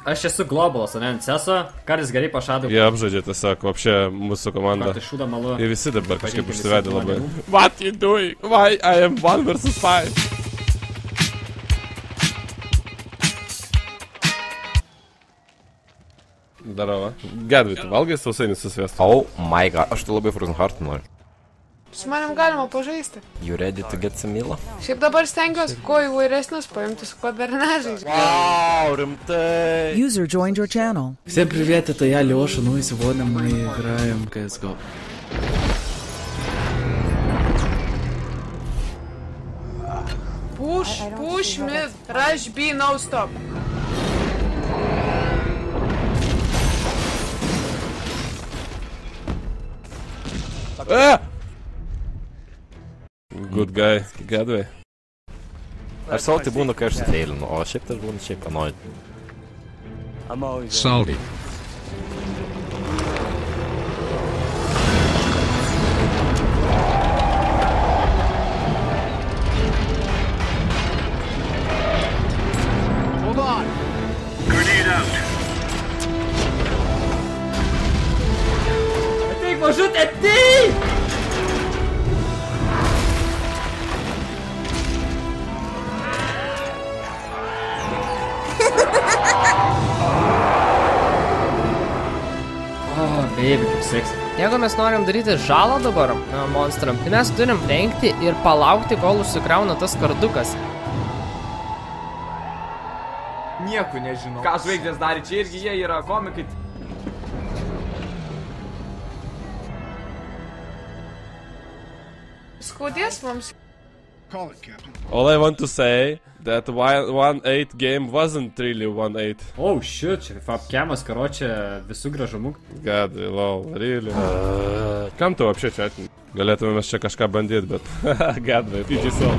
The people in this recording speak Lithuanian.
Aš esu globalas, o ne Anceso, karis gerai pašadau. Jie apžaidžia tiesiog, apšė mūsų komandą. Tai šūda malu. Jie visi dabar kažkaip užsivedė labai. What you doing? Why I am 1 vs 5? Darova. Gedvi, tu valgai sausainį su sviestu? Oh my god, aš tai labai Frozen Heart noriu. Su manim galima pažaisti. You ready to get some meal? Šiaip dabar stengiuosi kuo įvairesnius paimti, su kuo dar nežaidžiu. Wow, rimtai. User joined your channel. Всем привет, это я, Леша, ну и сегодня мы играем CSGO. Push mid, rush B, no stop. Good guy. Gedvi. Aš savo tai būna, kai aš feilinu, o šiaip tai būna šiaip annoyed. Salty. Hold on. Grenade out. Ateik, mažut, ateik! Baby, kaip seksi. Jeigu mes norim daryti žalą dabar monstram, tai mes turim lenkti ir palaukti, kol užsikrauna tas kardukas. Nieko nežinau. Ką žvaigždės darė, čia irgi jie yra komikai. Skaudės mums. Call it, Captain. All I want to say that 1-8 game wasn't really 1-8. Oh shit, čia fabkemas, karočią, visų gražumų. Gedvi, lol, really. Kam tu apšė čia atin? Galėtume mes čia kažką bandyti, bet... Gedvi, PG Soul.